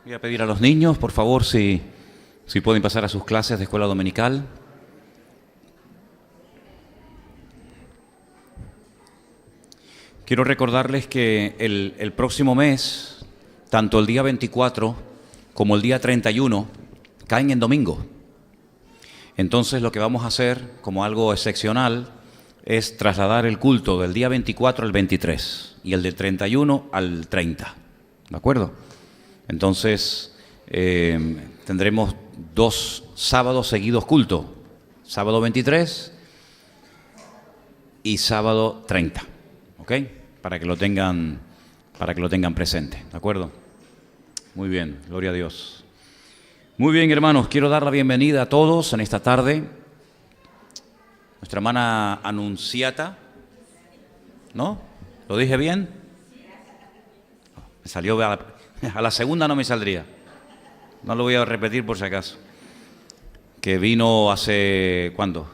Voy a pedir a los niños, por favor, si pueden pasar a sus clases de escuela dominical. Quiero recordarles que el próximo mes, tanto el día 24 como el día 31, caen en domingo. Entonces lo que vamos a hacer, como algo excepcional, es trasladar el culto del día 24 al 23 y el del 31 al 30. ¿De acuerdo? Entonces tendremos 2 sábados seguidos culto. Sábado 23 y sábado 30. ¿Ok? Para que lo tengan presente. ¿De acuerdo? Muy bien, gloria a Dios. Muy bien, hermanos, quiero dar la bienvenida a todos en esta tarde. Nuestra hermana Anunciata, ¿no? ¿Lo dije bien? Me salió, a la segunda no me saldría. No lo voy a repetir por si acaso. Que vino hace, ¿cuándo?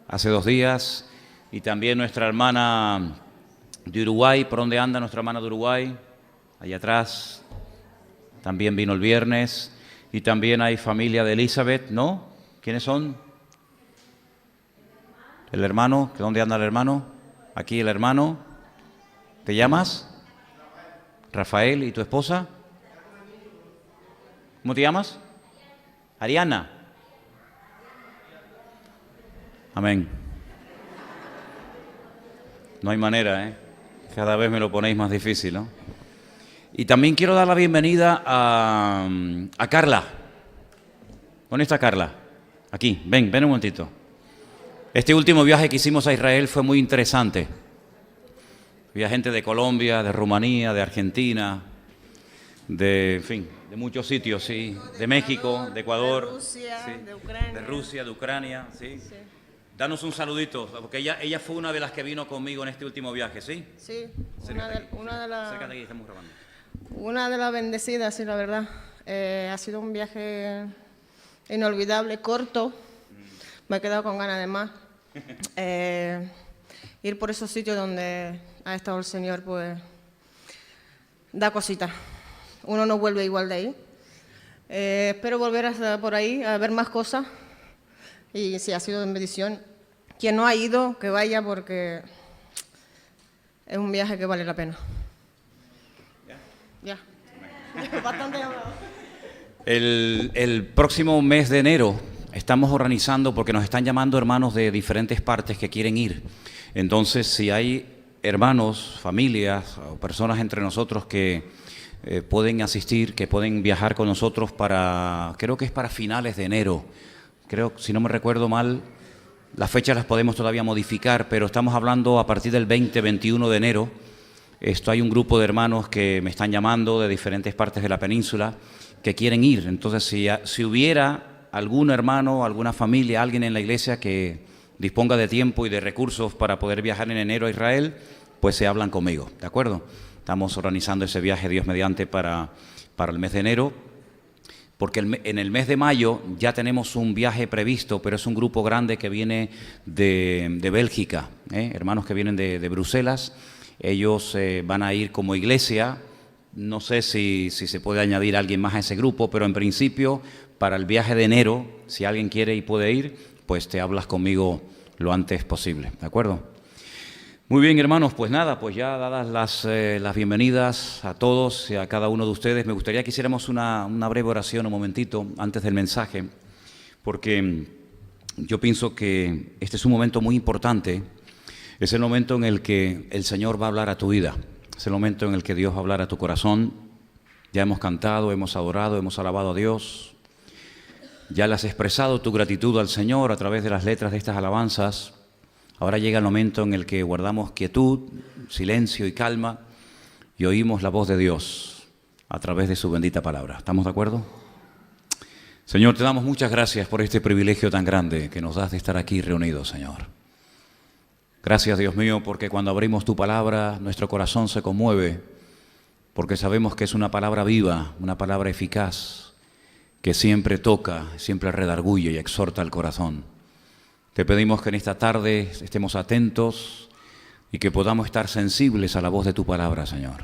Hace 2 días. Y también nuestra hermana de Uruguay. ¿Por dónde anda nuestra hermana de Uruguay? Allá atrás. También vino el viernes. Y también hay familia de Elizabeth, ¿no? ¿Quiénes son? El hermano. ¿Dónde anda el hermano? Aquí el hermano. ¿Te llamas? Rafael. ¿Y tu esposa? ¿Cómo te llamas? Ariana. Amén. No hay manera, ¿eh? Cada vez me lo ponéis más difícil, ¿no? Y también quiero dar la bienvenida a Carla. ¿Dónde está Carla? Aquí, ven un momentito. Este último viaje que hicimos a Israel fue muy interesante. Había gente de Colombia, de Rumanía, de Argentina, en fin, de muchos sitios, sí. De México, de Ecuador, de Rusia, sí. de Ucrania. De Rusia, de Ucrania, sí. Sí. Danos un saludito, porque ella fue una de las que vino conmigo en este último viaje, ¿sí? Sí, Acércate una aquí, estamos grabando. una de las bendecidas, sí, la verdad. Ha sido un viaje inolvidable, corto. Me he quedado con ganas de más. Ir por esos sitios donde ha estado el Señor, pues, da cosita. Uno no vuelve igual de ahí. Espero volver por ahí a ver más cosas. Y sí, ha sido de bendición. Quien no ha ido, que vaya, porque es un viaje que vale la pena. Ya. Bastante hablado. El próximo mes de enero estamos organizando, porque nos están llamando hermanos de diferentes partes que quieren ir. Entonces, si hay hermanos, familias o personas entre nosotros que pueden asistir, que pueden viajar con nosotros creo que es para finales de enero. Creo, si no me recuerdo mal, las fechas las podemos todavía modificar, pero estamos hablando a partir del 20-21 de enero. Hay un grupo de hermanos que me están llamando de diferentes partes de la península que quieren ir. Entonces, si hubiera algún hermano, alguna familia, alguien en la iglesia que disponga de tiempo y de recursos para poder viajar en enero a Israel, pues se hablan conmigo, ¿de acuerdo? Estamos organizando ese viaje, Dios mediante, para el mes de enero, porque en el mes de mayo ya tenemos un viaje previsto, pero es un grupo grande que viene de Bélgica, hermanos que vienen de Bruselas. Ellos van a ir como iglesia. No sé si se puede añadir a alguien más a ese grupo, pero en principio, para el viaje de enero, si alguien quiere y puede ir, pues te hablas conmigo lo antes posible, ¿de acuerdo? Muy bien, hermanos, pues nada, pues ya dadas las bienvenidas a todos y a cada uno de ustedes, me gustaría que hiciéramos una breve oración un momentito antes del mensaje, porque yo pienso que este es un momento muy importante. Es el momento en el que el Señor va a hablar a tu vida. Es el momento en el que Dios va a hablar a tu corazón. Ya hemos cantado, hemos adorado, hemos alabado a Dios. Ya le has expresado tu gratitud al Señor a través de las letras de estas alabanzas. Ahora llega el momento en el que guardamos quietud, silencio y calma y oímos la voz de Dios a través de su bendita palabra. ¿Estamos de acuerdo? Señor, te damos muchas gracias por este privilegio tan grande que nos das de estar aquí reunidos, Señor. Gracias, Dios mío, porque cuando abrimos tu palabra, nuestro corazón se conmueve, porque sabemos que es una palabra viva, una palabra eficaz, que siempre toca, siempre redarguye y exhorta al corazón. Te pedimos que en esta tarde estemos atentos y que podamos estar sensibles a la voz de tu palabra, Señor.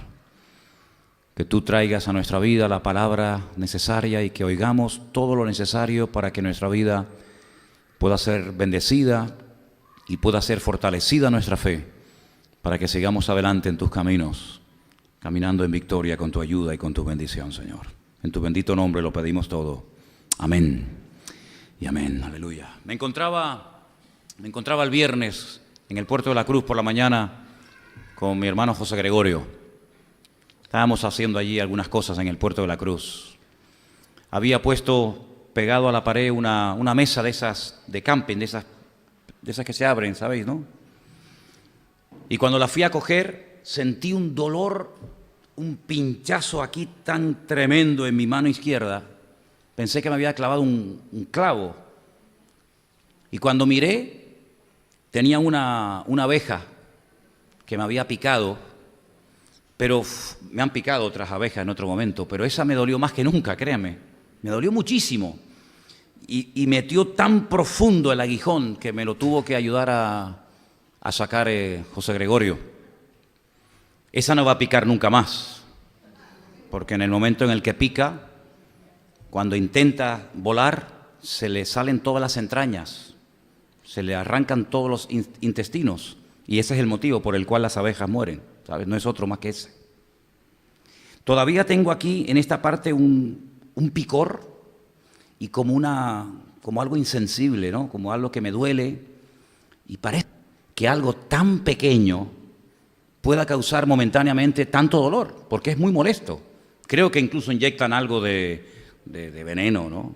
que tú traigas a nuestra vida la palabra necesaria y que oigamos todo lo necesario para que nuestra vida pueda ser bendecida y pueda ser fortalecida nuestra fe, para que sigamos adelante en tus caminos, caminando en victoria con tu ayuda y con tu bendición, Señor. En tu bendito nombre lo pedimos todo. Amén y amén. Aleluya. Me encontraba el viernes en el Puerto de la Cruz por la mañana con mi hermano José Gregorio. Estábamos haciendo allí algunas cosas en el Puerto de la Cruz. Había puesto pegado a la pared una mesa de esas de camping, de esas que se abren, ¿sabéis, no? Y cuando la fui a coger, sentí un dolor, un pinchazo aquí tan tremendo en mi mano izquierda. Pensé que me había clavado un clavo. Y cuando miré, tenía una abeja que me había picado. Pero me han picado otras abejas en otro momento, pero esa me dolió más que nunca, créanme. Me dolió muchísimo. Y metió tan profundo el aguijón que me lo tuvo que ayudar a sacar José Gregorio. Esa no va a picar nunca más, porque en el momento en el que pica, cuando intenta volar, se le salen todas las entrañas, se le arrancan todos los intestinos, y ese es el motivo por el cual las abejas mueren. ¿Sabes? No es otro más que ese. Todavía tengo aquí en esta parte un picor y como algo insensible, ¿no? Como algo que me duele, y parece que algo tan pequeño pueda causar momentáneamente tanto dolor, porque es muy molesto. Creo que incluso inyectan algo de veneno, ¿no?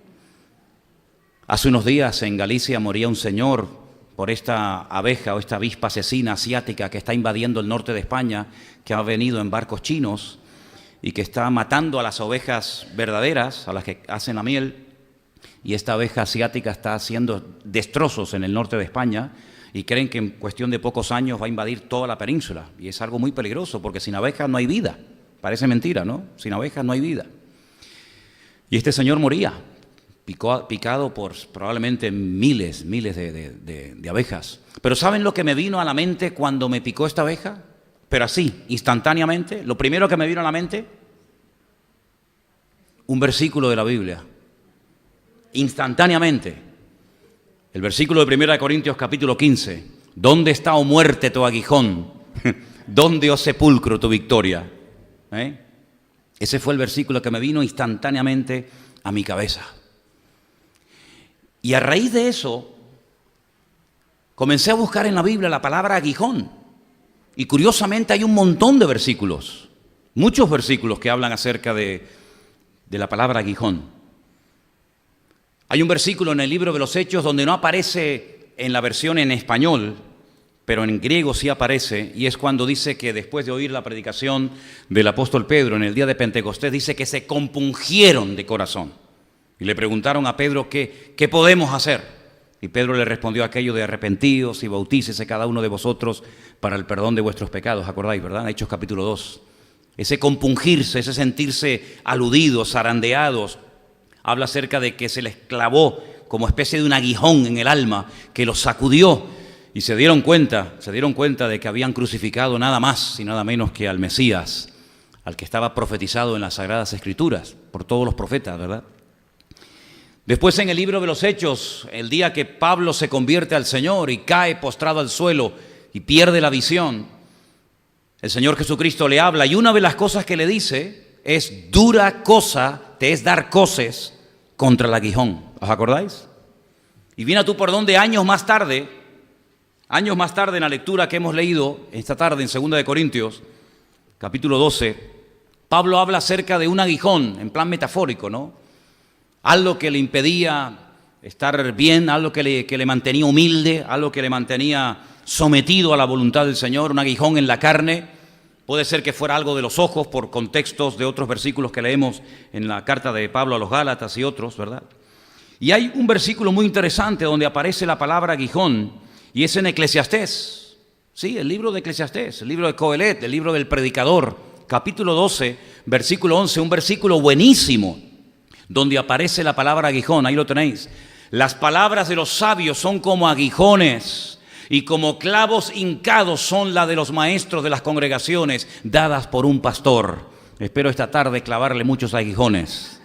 Hace unos días en Galicia moría un señor por esta abeja o esta avispa asesina asiática que está invadiendo el norte de España, que ha venido en barcos chinos y que está matando a las ovejas verdaderas, a las que hacen la miel, y esta abeja asiática está haciendo destrozos en el norte de España y creen que en cuestión de pocos años va a invadir toda la península, y es algo muy peligroso porque sin abejas no hay vida. Parece mentira, ¿no? Sin abejas no hay vida. Y este señor moría picado por probablemente miles de abejas. Pero ¿saben lo que me vino a la mente cuando me picó esta abeja? Pero así, instantáneamente, lo primero que me vino a la mente, un versículo de la Biblia. Instantáneamente. El versículo de 1 Corintios capítulo 15. ¿Dónde está, oh muerte, tu aguijón? ¿Dónde, oh sepulcro, tu victoria? Ese fue el versículo que me vino instantáneamente a mi cabeza. Y a raíz de eso, comencé a buscar en la Biblia la palabra aguijón. Y curiosamente hay un montón de versículos, muchos versículos que hablan acerca de la palabra aguijón. Hay un versículo en el libro de los Hechos donde no aparece en la versión en español, pero en griego sí aparece, y es cuando dice que después de oír la predicación del apóstol Pedro en el día de Pentecostés, dice que se compungieron de corazón. Y le preguntaron a Pedro ¿qué podemos hacer? Y Pedro le respondió aquello de arrepentíos y bautícese cada uno de vosotros para el perdón de vuestros pecados. ¿Acordáis, verdad? Hechos capítulo 2. Ese compungirse, ese sentirse aludidos, zarandeados, habla acerca de que se les clavó como especie de un aguijón en el alma que los sacudió y se dieron cuenta de que habían crucificado nada más y nada menos que al Mesías, al que estaba profetizado en las Sagradas Escrituras por todos los profetas, ¿verdad? Después en el libro de los Hechos, el día que Pablo se convierte al Señor y cae postrado al suelo y pierde la visión, el Señor Jesucristo le habla y una de las cosas que le dice es: dura cosa te es dar coces contra el aguijón. ¿Os acordáis? Y viene tú por donde años más tarde en la lectura que hemos leído esta tarde en 2 de Corintios, capítulo 12, Pablo habla acerca de un aguijón en plan metafórico, ¿no? Algo que le impedía estar bien, algo que le mantenía humilde, algo que le mantenía sometido a la voluntad del Señor, un aguijón en la carne. Puede ser que fuera algo de los ojos por contextos de otros versículos que leemos en la carta de Pablo a los Gálatas y otros, ¿verdad? Y hay un versículo muy interesante donde aparece la palabra aguijón y es en Eclesiastés. Sí, el libro de Eclesiastés, el libro de Coelet, el libro del predicador, capítulo 12, versículo 11, un versículo buenísimo, donde aparece la palabra aguijón. Ahí lo tenéis. Las palabras de los sabios son como aguijones y como clavos hincados son la de los maestros de las congregaciones dadas por un pastor. Espero esta tarde clavarle muchos aguijones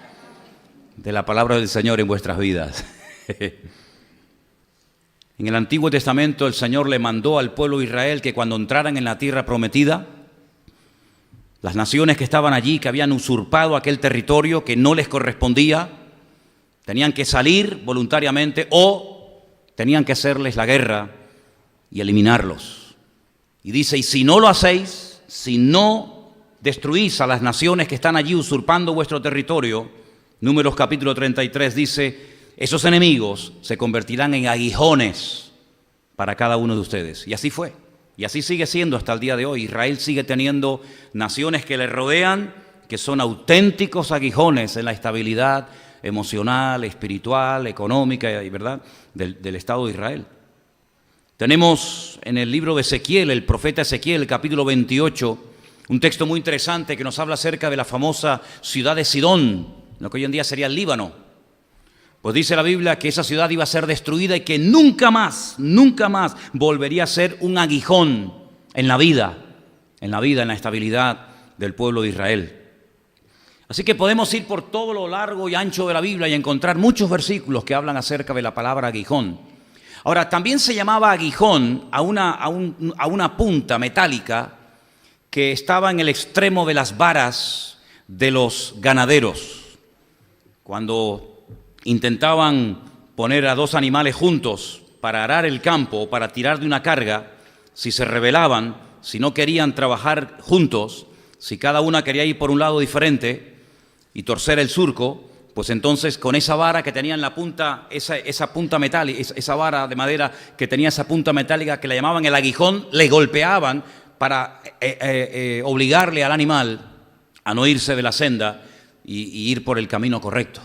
de la palabra del Señor en vuestras vidas. En el Antiguo Testamento el Señor le mandó al pueblo de Israel que cuando entraran en la tierra prometida, las naciones que estaban allí, que habían usurpado aquel territorio que no les correspondía, tenían que salir voluntariamente o tenían que hacerles la guerra y eliminarlos. Y dice, y si no lo hacéis, si no destruís a las naciones que están allí usurpando vuestro territorio, Números capítulo 33 dice, esos enemigos se convertirán en aguijones para cada uno de ustedes. Y así fue. Y así sigue siendo hasta el día de hoy. Israel sigue teniendo naciones que le rodean, que son auténticos aguijones en la estabilidad emocional, espiritual, económica, ¿verdad?, del Estado de Israel. Tenemos en el libro de Ezequiel, el profeta Ezequiel, capítulo 28, un texto muy interesante que nos habla acerca de la famosa ciudad de Sidón, lo que hoy en día sería el Líbano. Pues dice la Biblia que esa ciudad iba a ser destruida y que nunca más volvería a ser un aguijón en la vida, en la estabilidad del pueblo de Israel. Así que podemos ir por todo lo largo y ancho de la Biblia y encontrar muchos versículos que hablan acerca de la palabra aguijón. Ahora, también se llamaba aguijón a una punta metálica que estaba en el extremo de las varas de los ganaderos. Cuando intentaban poner a dos animales juntos para arar el campo o para tirar de una carga, si se rebelaban, si no querían trabajar juntos, si cada una quería ir por un lado diferente y torcer el surco, pues entonces con esa vara que tenía en la punta, esa punta metálica, esa vara de madera que tenía esa punta metálica que la llamaban el aguijón, le golpeaban para obligarle al animal a no irse de la senda y ir por el camino correcto.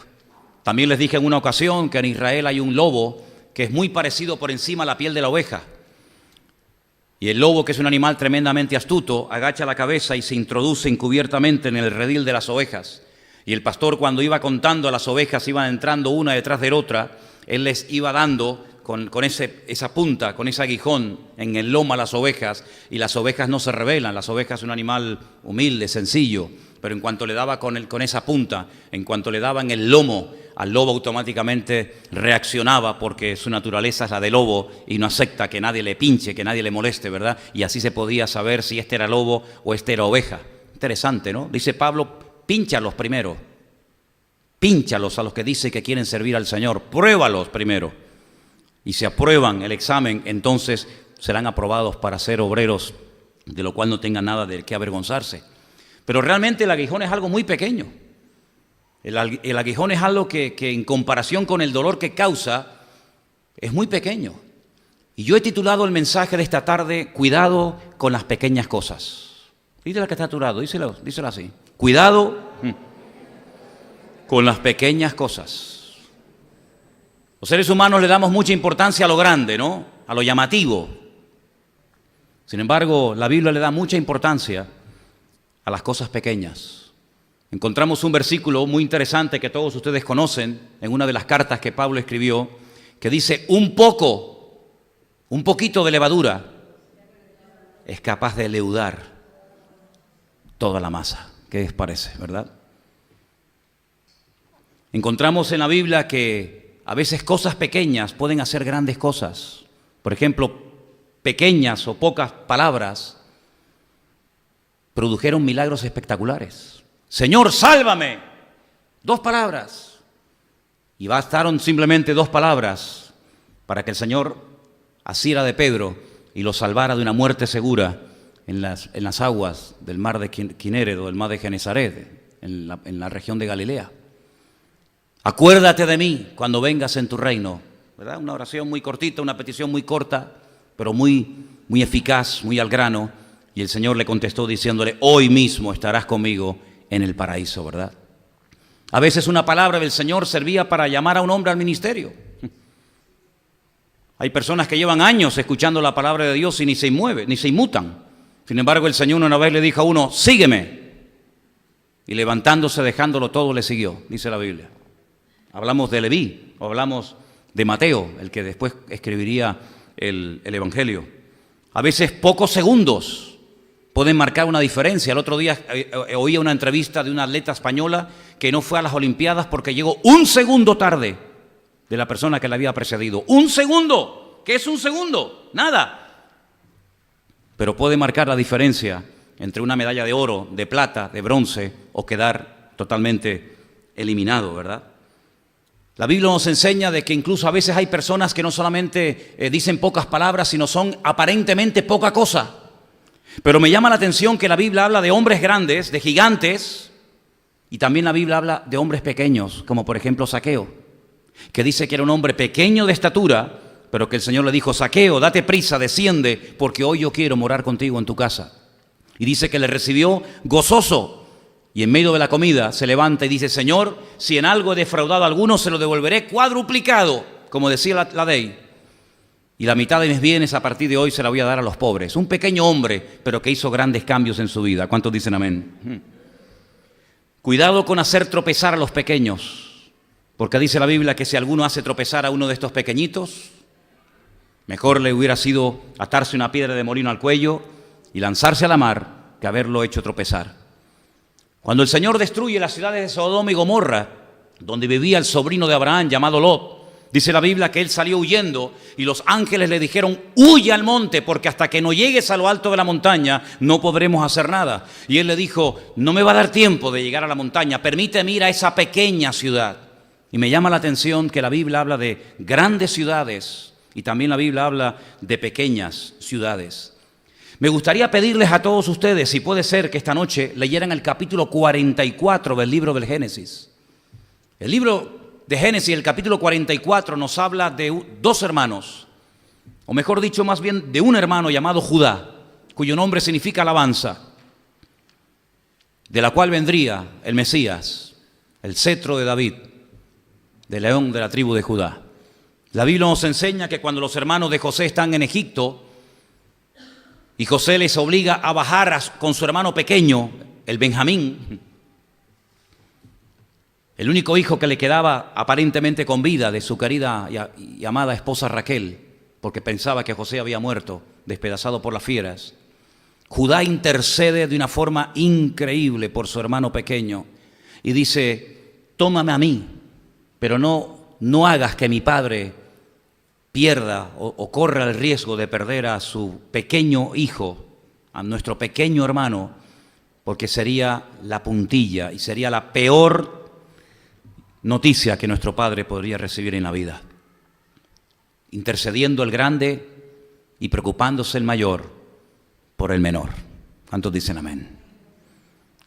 También les dije en una ocasión que en Israel hay un lobo que es muy parecido por encima a la piel de la oveja. Y el lobo, que es un animal tremendamente astuto, agacha la cabeza y se introduce encubiertamente en el redil de las ovejas. Y el pastor, cuando iba contando a las ovejas, iban entrando una detrás de otra, él les iba dando con esa punta, con ese aguijón en el lomo a las ovejas, y las ovejas no se rebelan. Las ovejas son un animal humilde, sencillo, pero en cuanto le daba con esa punta, en cuanto le daba en el lomo, al lobo automáticamente reaccionaba, porque su naturaleza es la de lobo y no acepta que nadie le pinche, que nadie le moleste, ¿verdad? Y así se podía saber si este era lobo o este era oveja. Interesante, ¿no? Dice Pablo, pínchalos primero, pínchalos a los que dicen que quieren servir al Señor, pruébalos primero. Y si aprueban el examen, entonces serán aprobados para ser obreros, de lo cual no tengan nada de qué avergonzarse. Pero realmente el aguijón es algo muy pequeño. El aguijón es algo que en comparación con el dolor que causa, es muy pequeño. Y yo he titulado el mensaje de esta tarde, Cuidado con las pequeñas cosas. Díselo que está a tu lado, díselo así. Cuidado con las pequeñas cosas. Los seres humanos le damos mucha importancia a lo grande, ¿no? A lo llamativo. Sin embargo, la Biblia le da mucha importancia a las cosas pequeñas. Encontramos un versículo muy interesante que todos ustedes conocen en una de las cartas que Pablo escribió, que dice, un poquito de levadura es capaz de leudar toda la masa. ¿Qué les parece, verdad? Encontramos en la Biblia que a veces cosas pequeñas pueden hacer grandes cosas. Por ejemplo, pequeñas o pocas palabras produjeron milagros espectaculares. Señor, sálvame. 2 palabras. Y bastaron simplemente 2 palabras para que el Señor asiera de Pedro y lo salvara de una muerte segura en las aguas del mar de Quinéredo, del mar de Genesaret, en la región de Galilea. Acuérdate de mí cuando vengas en tu reino, ¿verdad? Una oración muy cortita, una petición muy corta, pero muy eficaz, muy al grano. Y el Señor le contestó diciéndole, hoy mismo estarás conmigo en el paraíso, ¿verdad? A veces una palabra del Señor servía para llamar a un hombre al ministerio. Hay personas que llevan años escuchando la palabra de Dios y ni se mueven, ni se inmutan. Sin embargo, el Señor una vez le dijo a uno, sígueme. Y levantándose, dejándolo todo, le siguió, dice la Biblia. Hablamos de Leví, o hablamos de Mateo, el que después escribiría el Evangelio. A veces pocos segundos pueden marcar una diferencia. El otro día oía una entrevista de una atleta española que no fue a las Olimpiadas porque llegó un segundo tarde de la persona que la había precedido. ¡Un segundo! ¿Qué es un segundo? Nada. Pero puede marcar la diferencia entre una medalla de oro, de plata, de bronce o quedar totalmente eliminado, ¿verdad? La Biblia nos enseña de que incluso a veces hay personas que no solamente dicen pocas palabras, sino son aparentemente poca cosa. Pero me llama la atención que la Biblia habla de hombres grandes, de gigantes, y también la Biblia habla de hombres pequeños, como por ejemplo Zaqueo, que dice que era un hombre pequeño de estatura, pero que el Señor le dijo: Zaqueo, date prisa, desciende, porque hoy yo quiero morar contigo en tu casa. Y dice que le recibió gozoso. Y en medio de la comida se levanta y dice: Señor, si en algo he defraudado a alguno, se lo devolveré cuadruplicado, como decía la ley. Y la mitad de mis bienes a partir de hoy se la voy a dar a los pobres. Un pequeño hombre, pero que hizo grandes cambios en su vida. ¿Cuántos dicen amén? Cuidado con hacer tropezar a los pequeños, porque dice la Biblia que si alguno hace tropezar a uno de estos pequeñitos, mejor le hubiera sido atarse una piedra de molino al cuello y lanzarse a la mar que haberlo hecho tropezar. Cuando el Señor destruye las ciudades de Sodoma y Gomorra, donde vivía el sobrino de Abraham llamado Lot, dice la Biblia que él salió huyendo y los ángeles le dijeron: huye al monte, porque hasta que no llegues a lo alto de la montaña no podremos hacer nada. Y él le dijo: no me va a dar tiempo de llegar a la montaña, permíteme ir a esa pequeña ciudad. Y me llama la atención que la Biblia habla de grandes ciudades y también la Biblia habla de pequeñas ciudades. Me gustaría pedirles a todos ustedes, si puede ser, que esta noche leyeran el capítulo 44 del libro del Génesis. El libro de Génesis, el capítulo 44, nos habla de dos hermanos, o mejor dicho, más bien de un hermano llamado Judá, cuyo nombre significa alabanza, de la cual vendría el Mesías, el cetro de David, de león de la tribu de Judá. La Biblia nos enseña que cuando los hermanos de José están en Egipto, y José les obliga a bajar con su hermano pequeño, el Benjamín, el único hijo que le quedaba aparentemente con vida de su querida y amada esposa Raquel, porque pensaba que José había muerto, despedazado por las fieras. Judá intercede de una forma increíble por su hermano pequeño y dice: tómame a mí, pero no hagas que mi padre pierda o corra el riesgo de perder a su pequeño hijo, a nuestro pequeño hermano, porque sería la puntilla y sería la peor noticia que nuestro padre podría recibir en la vida. Intercediendo el grande y preocupándose el mayor por el menor. ¿Cuántos dicen amén?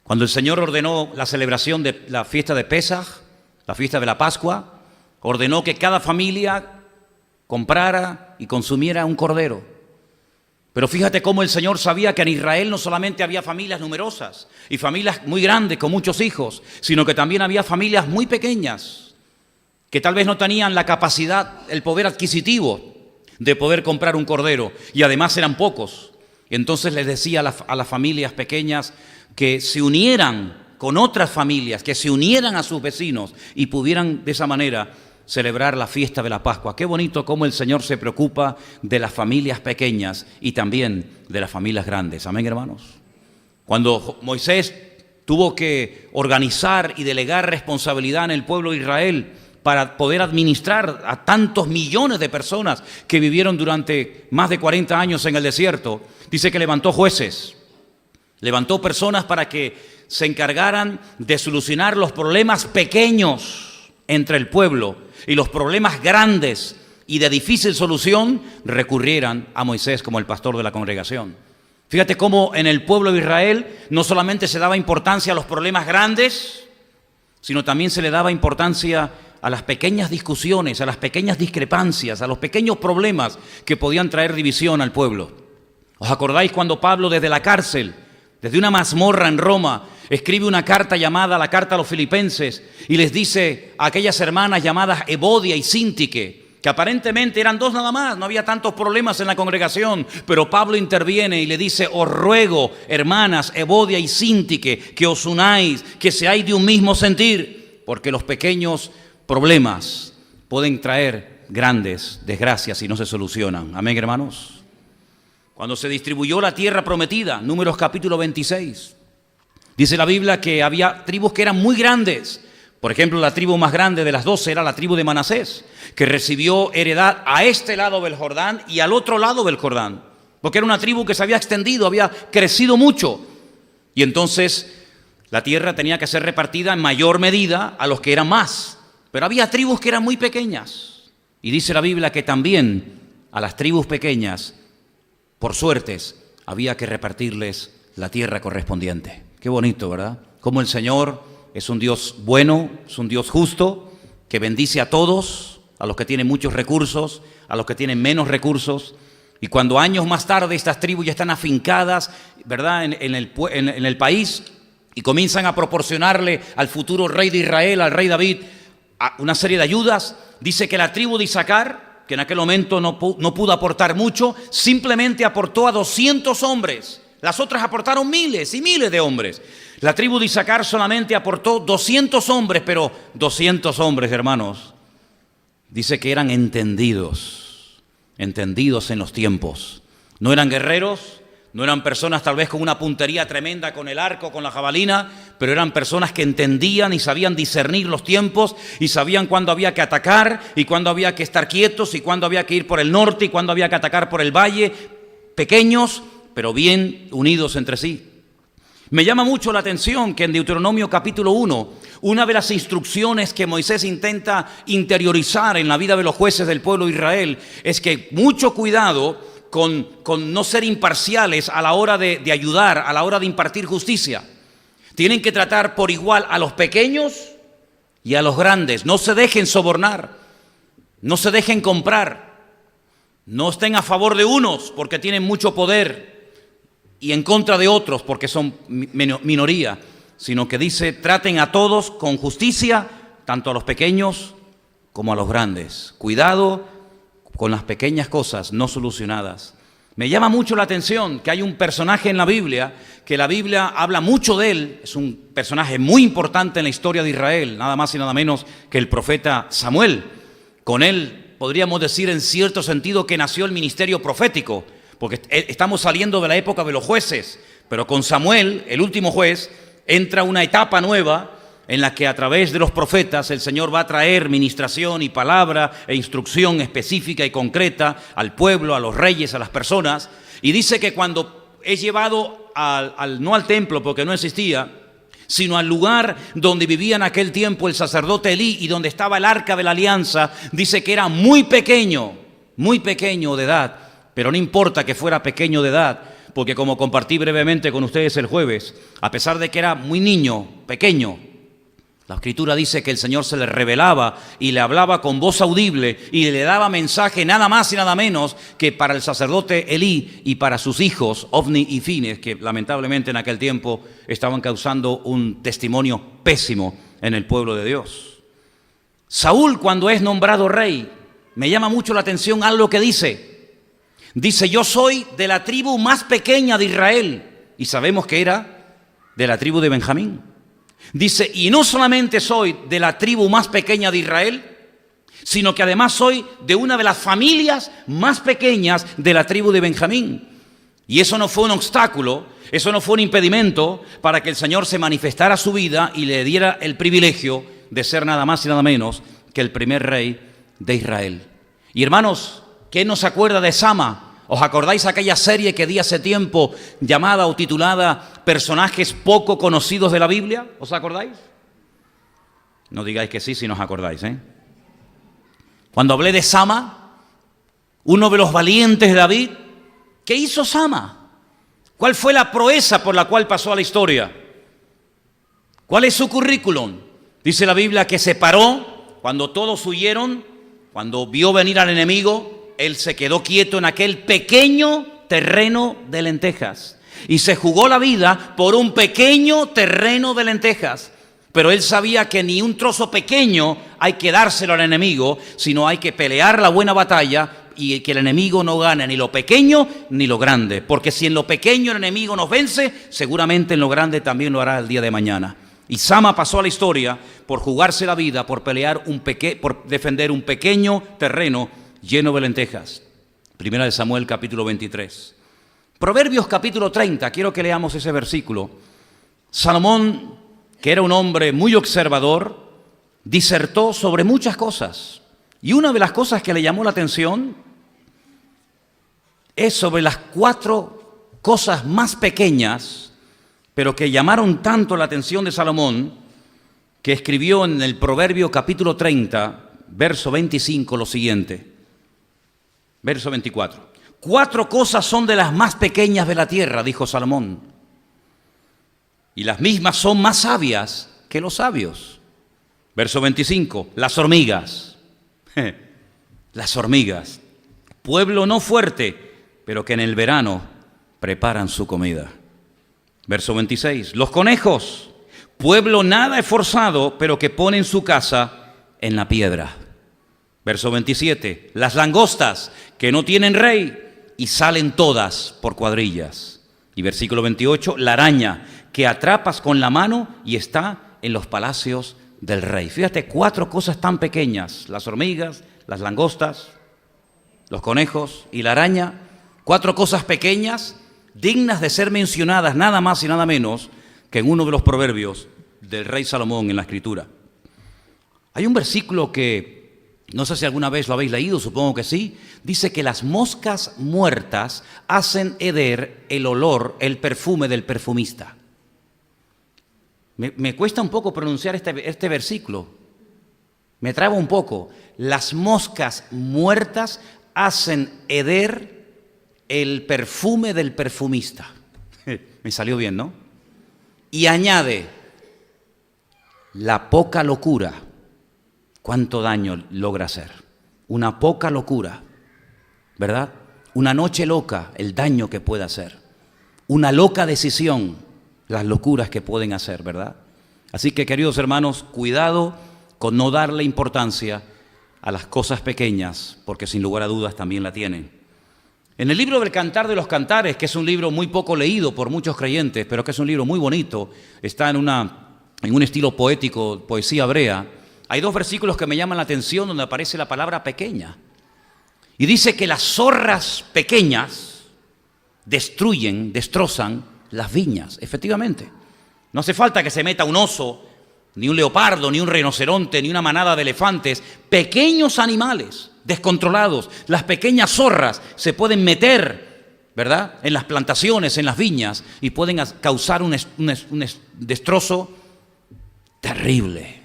Cuando el Señor ordenó la celebración de la fiesta de Pesaj, la fiesta de la Pascua, ordenó que cada familia comprara y consumiera un cordero. Pero fíjate cómo el Señor sabía que en Israel no solamente había familias numerosas y familias muy grandes con muchos hijos, sino que también había familias muy pequeñas que tal vez no tenían la capacidad, el poder adquisitivo de poder comprar un cordero, y además eran pocos. Y entonces les decía a las familias pequeñas que se unieran con otras familias, que se unieran a sus vecinos y pudieran de esa manera celebrar la fiesta de la Pascua. Qué bonito cómo el Señor se preocupa de las familias pequeñas y también de las familias grandes. Amén, hermanos. Cuando Moisés tuvo que organizar y delegar responsabilidad en el pueblo de Israel para poder administrar a tantos millones de personas que vivieron durante más de 40 años en el desierto, dice que levantó jueces, levantó personas para que se encargaran de solucionar los problemas pequeños entre el pueblo, y los problemas grandes y de difícil solución recurrieran a Moisés como el pastor de la congregación. Fíjate cómo en el pueblo de Israel no solamente se daba importancia a los problemas grandes, sino también se le daba importancia a las pequeñas discusiones, a las pequeñas discrepancias, a los pequeños problemas que podían traer división al pueblo. ¿Os acordáis cuando Pablo desde la cárcel, desde una mazmorra en Roma, escribe una carta llamada la Carta a los Filipenses y les dice a aquellas hermanas llamadas Evodia y Síntique, que aparentemente eran dos nada más, no había tantos problemas en la congregación, pero Pablo interviene y le dice: os ruego, hermanas Evodia y Síntique, que os unáis, que seáis de un mismo sentir, porque los pequeños problemas pueden traer grandes desgracias si no se solucionan. Amén, hermanos. cuando se distribuyó la tierra prometida, Números capítulo 26. Dice la Biblia que había tribus que eran muy grandes. Por ejemplo, la tribu más grande de las 12 era la tribu de Manasés, que recibió heredad a este lado del Jordán y al otro lado del Jordán, porque era una tribu que se había extendido, había crecido mucho. Y entonces la tierra tenía que ser repartida en mayor medida a los que eran más. Pero había tribus que eran muy pequeñas. Y dice la Biblia que también a las tribus pequeñas, por suertes, había que repartirles la tierra correspondiente. Qué bonito, ¿verdad? Como el Señor es un Dios bueno, es un Dios justo, que bendice a todos, a los que tienen muchos recursos, a los que tienen menos recursos. Y cuando años más tarde estas tribus ya están afincadas, ¿verdad?, en el país, y comienzan a proporcionarle al futuro rey de Israel, al rey David, una serie de ayudas, dice que la tribu de Isaacar, que en aquel momento no pudo aportar mucho, simplemente aportó a 200 hombres. Las otras aportaron miles y miles de hombres. La tribu de Isaacar solamente aportó 200 hombres, pero 200 hombres, hermanos, dice que eran entendidos en los tiempos. No eran guerreros, no eran personas tal vez con una puntería tremenda con el arco, con la jabalina, pero eran personas que entendían y sabían discernir los tiempos y sabían cuándo había que atacar y cuándo había que estar quietos y cuándo había que ir por el norte y cuándo había que atacar por el valle. Pequeños, pero bien unidos entre sí. Me llama mucho la atención que en Deuteronomio capítulo 1, una de las instrucciones que Moisés intenta interiorizar en la vida de los jueces del pueblo de Israel es que mucho cuidado con no ser imparciales a la hora de ayudar, a la hora de impartir justicia. Tienen que tratar por igual a los pequeños y a los grandes. No se dejen sobornar, no se dejen comprar, no estén a favor de unos porque tienen mucho poder y en contra de otros porque son minoría, sino que dice, traten a todos con justicia, tanto a los pequeños como a los grandes. Cuidado con las pequeñas cosas no solucionadas. Me llama mucho la atención que hay un personaje en la Biblia, que la Biblia habla mucho de él, es un personaje muy importante en la historia de Israel, nada más y nada menos que el profeta Samuel. Con él podríamos decir en cierto sentido que nació el ministerio profético, porque estamos saliendo de la época de los jueces, pero con Samuel, el último juez, entra una etapa nueva en la que a través de los profetas el Señor va a traer ministración y palabra e instrucción específica y concreta al pueblo, a los reyes, a las personas. Y dice que cuando es llevado no al templo, porque no existía, sino al lugar donde vivía en aquel tiempo el sacerdote Elí y donde estaba el arca de la alianza, dice que era muy pequeño de edad. Pero no importa que fuera pequeño de edad, porque como compartí brevemente con ustedes el jueves, a pesar de que era muy niño, pequeño, la Escritura dice que el Señor se le revelaba y le hablaba con voz audible y le daba mensaje nada más y nada menos que para el sacerdote Elí y para sus hijos, Ofni y Fines, que lamentablemente en aquel tiempo estaban causando un testimonio pésimo en el pueblo de Dios. Saúl, cuando es nombrado rey, me llama mucho la atención algo que dice. Dice, yo soy de la tribu más pequeña de Israel. Y sabemos que era de la tribu de Benjamín. Dice, y no solamente soy de la tribu más pequeña de Israel, sino que además soy de una de las familias más pequeñas de la tribu de Benjamín. Y eso no fue un obstáculo, eso no fue un impedimento para que el Señor se manifestara su vida y le diera el privilegio de ser nada más y nada menos que el primer rey de Israel. Y hermanos, ¿quién nos acuerda de Sama? ¿Os acordáis aquella serie que di hace tiempo llamada o titulada Personajes poco conocidos de la Biblia? ¿Os acordáis? No digáis que sí si no os acordáis, ¿eh? Cuando hablé de Sama, uno de los valientes de David, ¿qué hizo Sama? ¿Cuál fue la proeza por la cual pasó a la historia? ¿Cuál es su currículum? Dice la Biblia que se paró cuando todos huyeron, cuando vio venir al enemigo. Él se quedó quieto en aquel pequeño terreno de lentejas y se jugó la vida por un pequeño terreno de lentejas. Pero él sabía que ni un trozo pequeño hay que dárselo al enemigo, sino hay que pelear la buena batalla y que el enemigo no gane ni lo pequeño ni lo grande. Porque si en lo pequeño el enemigo nos vence, seguramente en lo grande también lo hará el día de mañana. Y Sama pasó a la historia por jugarse la vida, por pelear por defender un pequeño terreno lleno de lentejas. Primera de Samuel capítulo 23. Proverbios capítulo 30, quiero que leamos ese versículo. Salomón, que era un hombre muy observador, disertó sobre muchas cosas. Y una de las cosas que le llamó la atención es sobre las 4 cosas más pequeñas, pero que llamaron tanto la atención de Salomón, que escribió en el Proverbio capítulo 30, verso 25, lo siguiente. Verso 24. 4 cosas son de las más pequeñas de la tierra, dijo Salomón, y las mismas son más sabias que los sabios. Verso 25. Las hormigas. Las hormigas. Pueblo no fuerte, pero que en el verano preparan su comida. Verso 26. Los conejos. Pueblo nada esforzado, pero que ponen su casa en la piedra. Verso 27. Las langostas, que no tienen rey y salen todas por cuadrillas. Y versículo 28. La araña, que atrapas con la mano y está en los palacios del rey. Fíjate, 4 cosas tan pequeñas: las hormigas, las langostas, los conejos y la araña. 4 cosas pequeñas dignas de ser mencionadas nada más y nada menos que en uno de los proverbios del rey Salomón en la Escritura. Hay un versículo que no sé si alguna vez lo habéis leído, supongo que sí. Dice que las moscas muertas hacen heder el olor, el perfume del perfumista. Me cuesta un poco pronunciar este versículo. Me traba un poco. Las moscas muertas hacen heder el perfume del perfumista. Me salió bien, ¿no? Y añade, la poca locura, ¿cuánto daño logra hacer? Una poca locura, ¿verdad? Una noche loca, el daño que puede hacer. Una loca decisión, las locuras que pueden hacer, ¿verdad? Así que, queridos hermanos, cuidado con no darle importancia a las cosas pequeñas, porque sin lugar a dudas también la tienen. En el libro del Cantar de los Cantares, que es un libro muy poco leído por muchos creyentes, pero que es un libro muy bonito, está en un estilo poético, poesía hebrea, hay 2 versículos que me llaman la atención donde aparece la palabra pequeña. Y dice que las zorras pequeñas destrozan las viñas, efectivamente. No hace falta que se meta un oso, ni un leopardo, ni un rinoceronte, ni una manada de elefantes. Pequeños animales descontrolados, las pequeñas zorras se pueden meter, ¿verdad?, en las plantaciones, en las viñas, y pueden causar un destrozo terrible.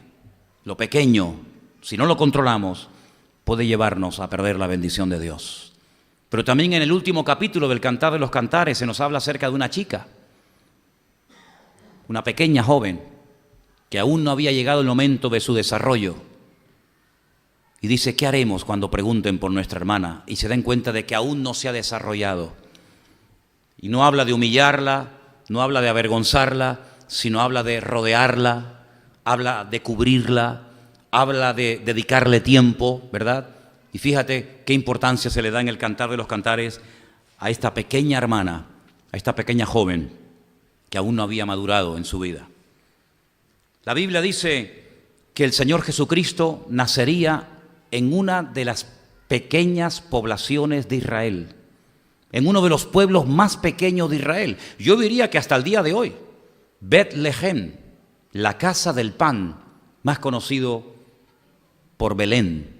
Lo pequeño, si no lo controlamos, puede llevarnos a perder la bendición de Dios. Pero también en el último capítulo del Cantar de los Cantares se nos habla acerca de una chica, una pequeña joven, que aún no había llegado el momento de su desarrollo. Y dice, ¿qué haremos cuando pregunten por nuestra hermana y se den cuenta de que aún no se ha desarrollado? Y no habla de humillarla, no habla de avergonzarla, sino habla de rodearla, habla de cubrirla, habla de dedicarle tiempo, ¿verdad? Y fíjate qué importancia se le da en el Cantar de los Cantares a esta pequeña hermana, a esta pequeña joven que aún no había madurado en su vida. La Biblia dice que el Señor Jesucristo nacería en una de las pequeñas poblaciones de Israel, en uno de los pueblos más pequeños de Israel. Yo diría que hasta el día de hoy, Betlehem, la casa del pan, más conocido por Belén.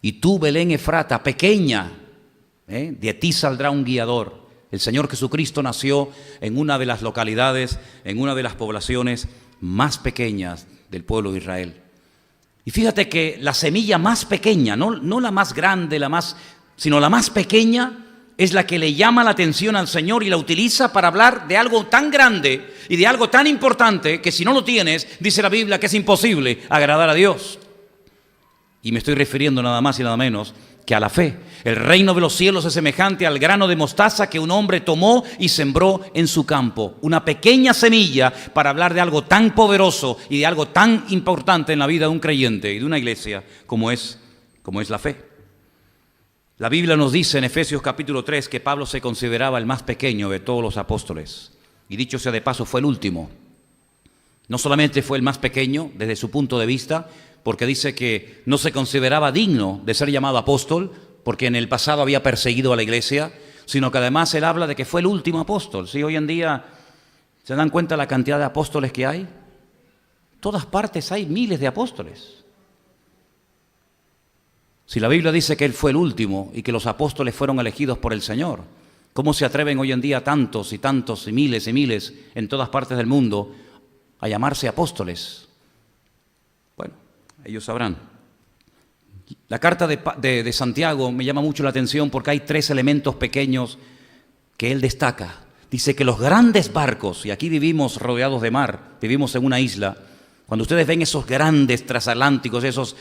Y tú, Belén Efrata, pequeña, de ti saldrá un guiador. El Señor Jesucristo nació en una de las localidades, en una de las poblaciones más pequeñas del pueblo de Israel. Y fíjate que la semilla más pequeña, no la más grande, sino la más pequeña, es la que le llama la atención al Señor y la utiliza para hablar de algo tan grande y de algo tan importante que si no lo tienes, dice la Biblia que es imposible agradar a Dios. Y me estoy refiriendo nada más y nada menos que a la fe. El reino de los cielos es semejante al grano de mostaza que un hombre tomó y sembró en su campo. Una pequeña semilla para hablar de algo tan poderoso y de algo tan importante en la vida de un creyente y de una iglesia como es la fe. La Biblia nos dice en Efesios capítulo 3 que Pablo se consideraba el más pequeño de todos los apóstoles. Y dicho sea de paso, fue el último. No solamente fue el más pequeño desde su punto de vista, porque dice que no se consideraba digno de ser llamado apóstol, porque en el pasado había perseguido a la iglesia, sino que además él habla de que fue el último apóstol. ¿Sí? Hoy en día, ¿se dan cuenta la cantidad de apóstoles que hay? En todas partes hay miles de apóstoles. Si la Biblia dice que él fue el último y que los apóstoles fueron elegidos por el Señor, ¿cómo se atreven hoy en día tantos y tantos y miles en todas partes del mundo a llamarse apóstoles? Bueno, ellos sabrán. La carta de Santiago me llama mucho la atención porque hay 3 elementos pequeños que él destaca. Dice que los grandes barcos, y aquí vivimos rodeados de mar, vivimos en una isla, cuando ustedes ven esos grandes transatlánticos, esos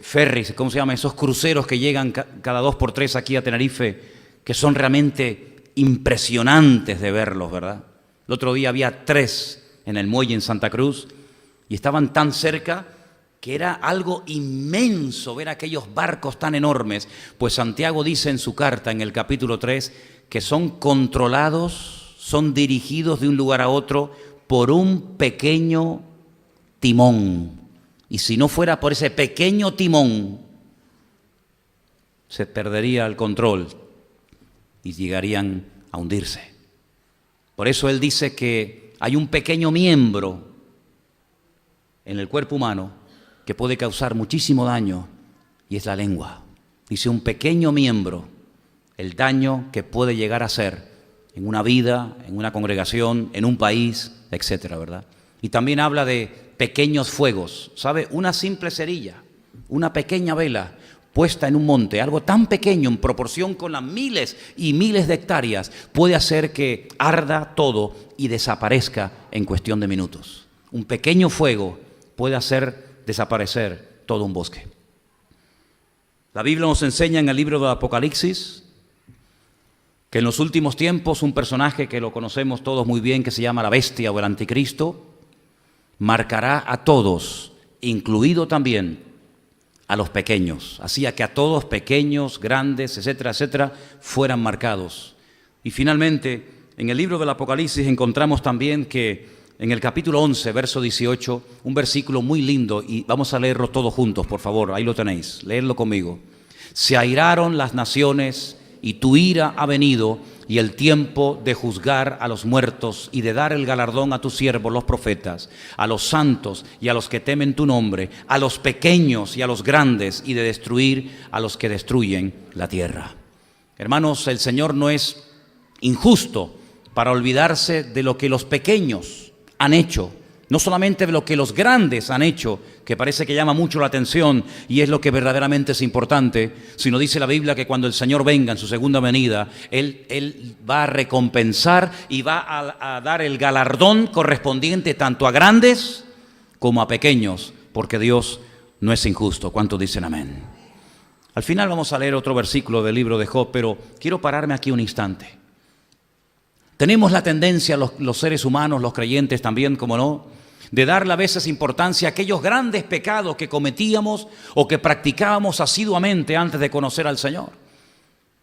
ferries, ¿cómo se llama? Esos cruceros que llegan cada 2 por 3 aquí a Tenerife, que son realmente impresionantes de verlos, ¿verdad? El otro día había 3 en el muelle en Santa Cruz y estaban tan cerca que era algo inmenso ver aquellos barcos tan enormes. Pues Santiago dice en su carta, en el capítulo 3, que son controlados, son dirigidos de un lugar a otro por un pequeño timón. Y si no fuera por ese pequeño timón, se perdería el control y llegarían a hundirse. Por eso él dice que hay un pequeño miembro en el cuerpo humano que puede causar muchísimo daño, y es la lengua. Dice un pequeño miembro, el daño que puede llegar a ser en una vida, en una congregación, en un país, etcétera, ¿verdad? Y también habla de pequeños fuegos, ¿sabe? Una simple cerilla, una pequeña vela puesta en un monte, algo tan pequeño en proporción con las miles y miles de hectáreas, puede hacer que arda todo y desaparezca en cuestión de minutos. Un pequeño fuego puede hacer desaparecer todo un bosque. La Biblia nos enseña en el libro de Apocalipsis que en los últimos tiempos un personaje que lo conocemos todos muy bien, que se llama la bestia o el anticristo, marcará a todos, incluido también a los pequeños. Hacía que a todos, pequeños, grandes, etcétera, etcétera, fueran marcados. Y finalmente, en el libro del Apocalipsis encontramos también que en el capítulo 11, verso 18, un versículo muy lindo, y vamos a leerlo todos juntos, por favor, ahí lo tenéis, leedlo conmigo. Se airaron las naciones y tu ira ha venido, y el tiempo de juzgar a los muertos y de dar el galardón a tus siervos los profetas, a los santos y a los que temen tu nombre, a los pequeños y a los grandes, y de destruir a los que destruyen la tierra. Hermanos, el Señor no es injusto para olvidarse de lo que los pequeños han hecho, no solamente de lo que los grandes han hecho, que parece que llama mucho la atención y es lo que verdaderamente es importante, sino dice la Biblia que cuando el Señor venga en su segunda venida, Él va a recompensar y va a dar el galardón correspondiente tanto a grandes como a pequeños, porque Dios no es injusto. ¿Cuántos dicen amén? Al final vamos a leer otro versículo del libro de Job, pero quiero pararme aquí un instante. Tenemos la tendencia, los seres humanos, los creyentes también, como no, de darle a veces importancia a aquellos grandes pecados que cometíamos o que practicábamos asiduamente antes de conocer al Señor.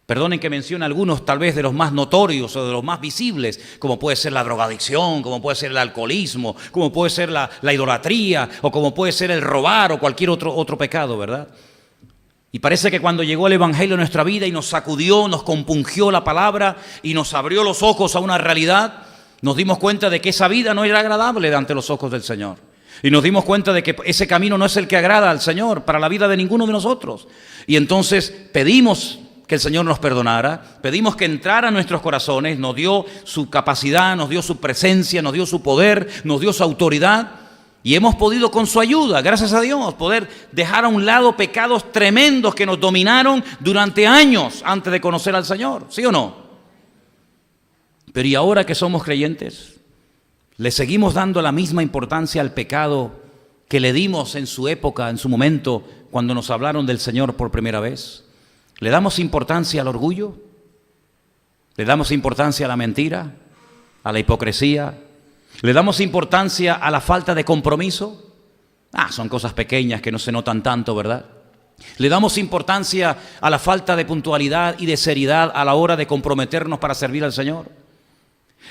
Perdonen que mencione algunos tal vez de los más notorios o de los más visibles, como puede ser la drogadicción, como puede ser el alcoholismo, como puede ser la idolatría, o como puede ser el robar o cualquier otro pecado, ¿verdad? Y parece que cuando llegó el Evangelio a nuestra vida y nos sacudió, nos compungió la palabra y nos abrió los ojos a una realidad, nos dimos cuenta de que esa vida no era agradable ante los ojos del Señor. Y nos dimos cuenta de que ese camino no es el que agrada al Señor para la vida de ninguno de nosotros. Y entonces pedimos que el Señor nos perdonara, pedimos que entrara a nuestros corazones, nos dio su capacidad, nos dio su presencia, nos dio su poder, nos dio su autoridad. Y hemos podido con su ayuda, gracias a Dios, poder dejar a un lado pecados tremendos que nos dominaron durante años antes de conocer al Señor, ¿sí o no? Pero ¿y ahora que somos creyentes? ¿Le seguimos dando la misma importancia al pecado que le dimos en su época, en su momento, cuando nos hablaron del Señor por primera vez? ¿Le damos importancia al orgullo? ¿Le damos importancia a la mentira? ¿A la hipocresía? ¿Le damos importancia a la falta de compromiso? Son cosas pequeñas que no se notan tanto, ¿verdad? ¿Le damos importancia a la falta de puntualidad y de seriedad a la hora de comprometernos para servir al Señor?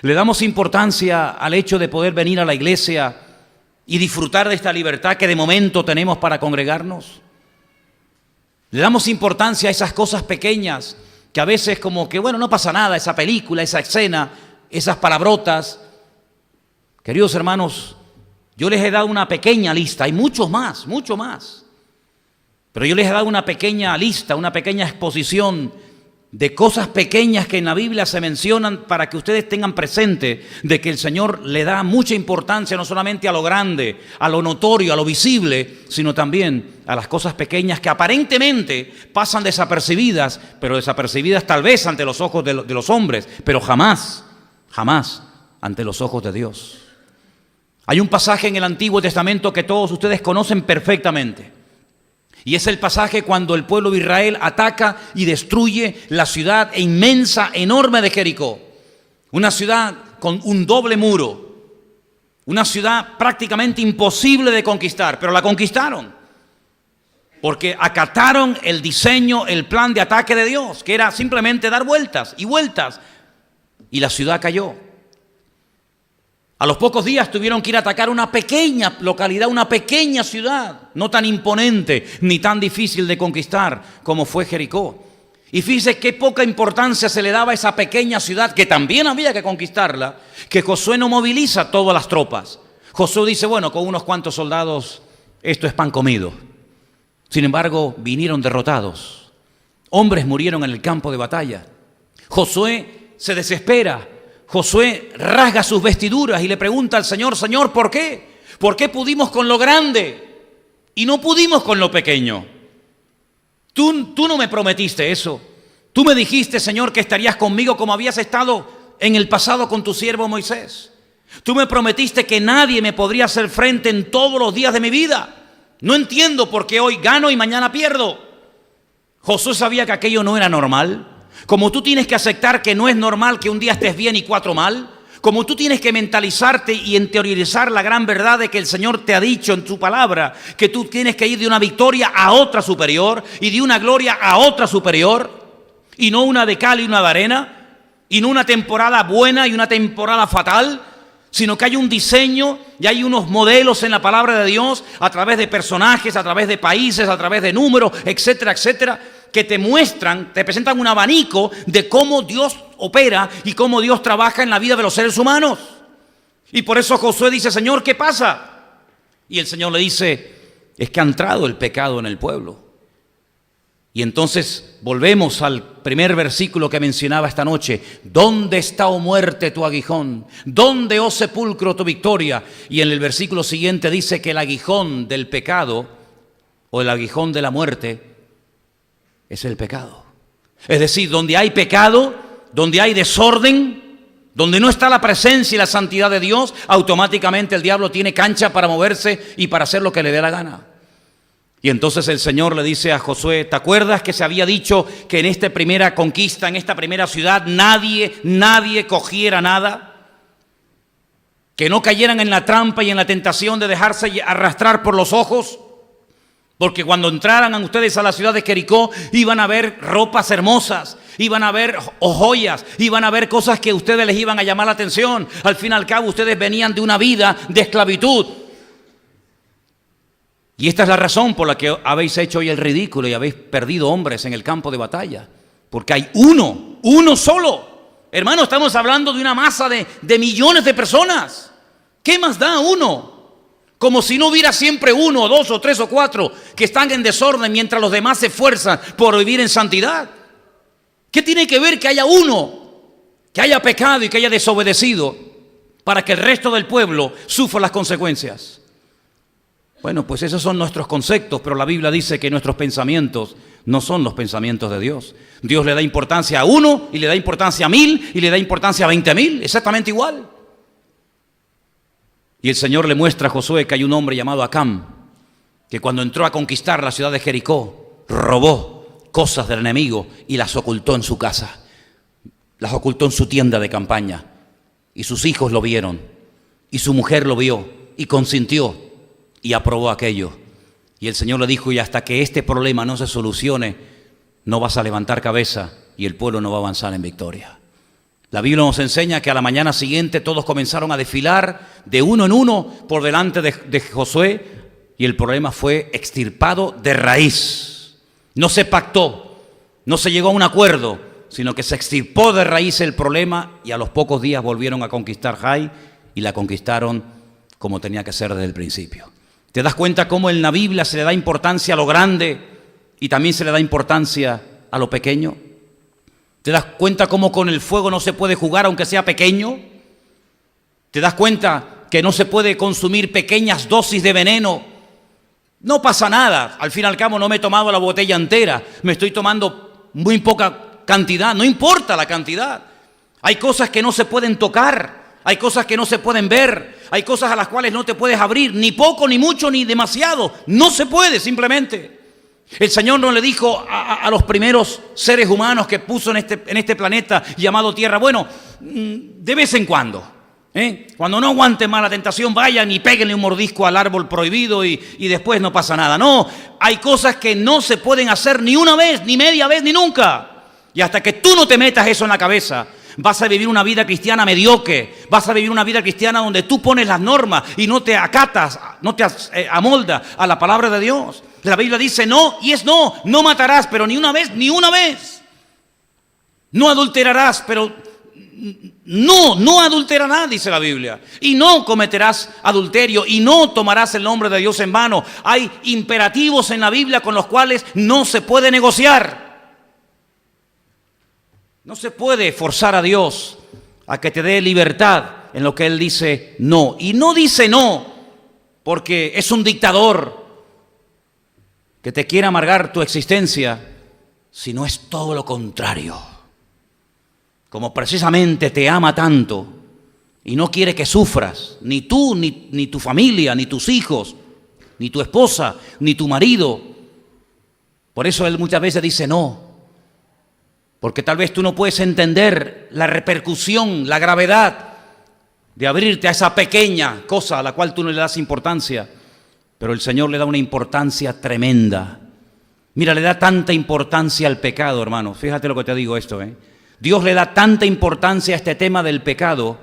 ¿Le damos importancia al hecho de poder venir a la iglesia y disfrutar de esta libertad que de momento tenemos para congregarnos? ¿Le damos importancia a esas cosas pequeñas que a veces como que, bueno, no pasa nada, esa película, esa escena, esas palabrotas. Queridos hermanos, yo les he dado una pequeña lista, hay mucho más, pero yo les he dado una pequeña lista, una pequeña exposición de cosas pequeñas que en la Biblia se mencionan para que ustedes tengan presente de que el Señor le da mucha importancia no solamente a lo grande, a lo notorio, a lo visible, sino también a las cosas pequeñas que aparentemente pasan desapercibidas, pero desapercibidas tal vez ante los ojos de los hombres, pero jamás ante los ojos de Dios. Hay un pasaje en el Antiguo Testamento que todos ustedes conocen perfectamente. Y es el pasaje cuando el pueblo de Israel ataca y destruye la ciudad inmensa, enorme de Jericó. Una ciudad con un doble muro. Una ciudad prácticamente imposible de conquistar, pero la conquistaron. Porque acataron el diseño, el plan de ataque de Dios, que era simplemente dar vueltas y vueltas. Y la ciudad cayó. A los pocos días tuvieron que ir a atacar una pequeña localidad, una pequeña ciudad, no tan imponente ni tan difícil de conquistar como fue Jericó. Y fíjense qué poca importancia se le daba a esa pequeña ciudad, que también había que conquistarla, que Josué no moviliza todas las tropas. Josué dice, bueno, con unos cuantos soldados esto es pan comido. Sin embargo, vinieron derrotados. Hombres murieron en el campo de batalla. Josué se desespera. Josué rasga sus vestiduras y le pregunta al Señor, Señor, ¿por qué? ¿Por qué pudimos con lo grande y no pudimos con lo pequeño? Tú no me prometiste eso. Tú me dijiste, Señor, que estarías conmigo como habías estado en el pasado con tu siervo Moisés. Tú me prometiste que nadie me podría hacer frente en todos los días de mi vida. No entiendo por qué hoy gano y mañana pierdo. Josué sabía que aquello no era normal. Como tú tienes que aceptar que no es normal que un día estés bien y 4 mal, como tú tienes que mentalizarte y interiorizar la gran verdad de que el Señor te ha dicho en su palabra, que tú tienes que ir de una victoria a otra superior y de una gloria a otra superior, y no una de cal y una de arena, y no una temporada buena y una temporada fatal, sino que hay un diseño y hay unos modelos en la palabra de Dios a través de personajes, a través de países, a través de números, etcétera, etcétera, que te muestran, te presentan un abanico de cómo Dios opera y cómo Dios trabaja en la vida de los seres humanos. Y por eso Josué dice, Señor, ¿qué pasa? Y el Señor le dice, es que ha entrado el pecado en el pueblo. Y entonces volvemos al primer versículo que mencionaba esta noche. ¿Dónde está, oh muerte, tu aguijón? ¿Dónde, oh sepulcro, tu victoria? Y en el versículo siguiente dice que el aguijón del pecado o el aguijón de la muerte es el pecado. Es decir, donde hay pecado, donde hay desorden, donde no está la presencia y la santidad de Dios, automáticamente el diablo tiene cancha para moverse y para hacer lo que le dé la gana. Y entonces el Señor le dice a Josué, ¿te acuerdas que se había dicho que en esta primera conquista, en esta primera ciudad, nadie cogiera nada? Que no cayeran en la trampa y en la tentación de dejarse arrastrar por los ojos. Porque cuando entraran ustedes a la ciudad de Jericó, iban a ver ropas hermosas, iban a ver joyas, iban a ver cosas que a ustedes les iban a llamar la atención. Al fin y al cabo, ustedes venían de una vida de esclavitud. Y esta es la razón por la que habéis hecho hoy el ridículo y habéis perdido hombres en el campo de batalla. Porque hay uno solo. Hermano, estamos hablando de una masa de millones de personas. ¿Qué más da uno? Como si no hubiera siempre 1, 2, 3 o 4 que están en desorden mientras los demás se esfuerzan por vivir en santidad. ¿Qué tiene que ver que haya uno que haya pecado y que haya desobedecido para que el resto del pueblo sufra las consecuencias? Bueno, pues esos son nuestros conceptos, pero la Biblia dice que nuestros pensamientos no son los pensamientos de Dios. Dios le da importancia a 1 y le da importancia a 1000 y le da importancia a 20,000, exactamente igual. Y el Señor le muestra a Josué que hay un hombre llamado Acán, que cuando entró a conquistar la ciudad de Jericó, robó cosas del enemigo y las ocultó en su casa. Las ocultó en su tienda de campaña. Y sus hijos lo vieron. Y su mujer lo vio y consintió y aprobó aquello. Y el Señor le dijo, y hasta que este problema no se solucione, no vas a levantar cabeza y el pueblo no va a avanzar en victoria. La Biblia nos enseña que a la mañana siguiente todos comenzaron a desfilar de uno en uno por delante de Josué y el problema fue extirpado de raíz. No se pactó, no se llegó a un acuerdo, sino que se extirpó de raíz el problema y a los pocos días volvieron a conquistar Jai y la conquistaron como tenía que ser desde el principio. ¿Te das cuenta cómo en la Biblia se le da importancia a lo grande y también se le da importancia a lo pequeño? ¿Te das cuenta cómo con el fuego no se puede jugar aunque sea pequeño? ¿Te das cuenta que no se puede consumir pequeñas dosis de veneno? No pasa nada, al fin y al cabo no me he tomado la botella entera, me estoy tomando muy poca cantidad, no importa la cantidad. Hay cosas que no se pueden tocar, hay cosas que no se pueden ver, hay cosas a las cuales no te puedes abrir, ni poco, ni mucho, ni demasiado, no se puede simplemente. El Señor no le dijo a los primeros seres humanos que puso en este planeta llamado Tierra, bueno, de vez en cuando, cuando no aguanten más la tentación, vayan y péguenle un mordisco al árbol prohibido y después no pasa nada. No, hay cosas que no se pueden hacer ni una vez, ni media vez, ni nunca. Y hasta que tú no te metas eso en la cabeza, vas a vivir una vida cristiana mediocre, vas a vivir una vida cristiana donde tú pones las normas y no te acatas, no te amoldas a la palabra de Dios. La Biblia dice no y es no, no matarás, pero ni una vez, ni una vez. No adulterarás, pero no adulterarás, dice la Biblia. Y no cometerás adulterio y no tomarás el nombre de Dios en vano. Hay imperativos en la Biblia con los cuales no se puede negociar. No se puede forzar a Dios a que te dé libertad en lo que Él dice no. Y no dice no porque es un dictador que te quiere amargar tu existencia, sino es todo lo contrario. Como precisamente te ama tanto y no quiere que sufras, ni tú, ni tu familia, ni tus hijos, ni tu esposa, ni tu marido. Por eso Él muchas veces dice no, porque tal vez tú no puedes entender la repercusión, la gravedad de abrirte a esa pequeña cosa a la cual tú no le das importancia. Pero el Señor le da una importancia tremenda. Mira, le da tanta importancia al pecado, hermano. Fíjate lo que te digo esto, Dios le da tanta importancia a este tema del pecado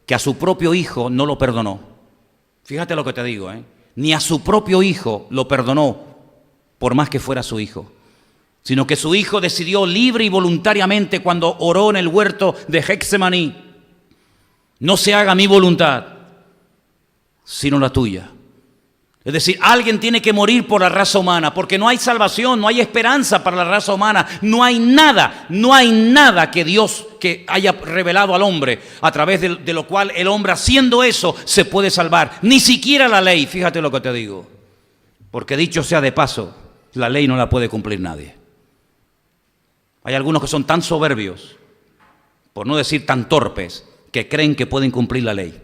que a su propio hijo no lo perdonó. Fíjate lo que te digo, Ni a su propio hijo lo perdonó, por más que fuera su hijo. Sino que su hijo decidió libre y voluntariamente cuando oró en el huerto de Getsemaní: no se haga mi voluntad, sino la tuya. Es decir, alguien tiene que morir por la raza humana, porque no hay salvación, no hay esperanza para la raza humana, no hay nada que Dios que haya revelado al hombre, a través de lo cual el hombre haciendo eso se puede salvar. Ni siquiera la ley, fíjate lo que te digo, porque dicho sea de paso, la ley no la puede cumplir nadie. Hay algunos que son tan soberbios, por no decir tan torpes, que creen que pueden cumplir la ley.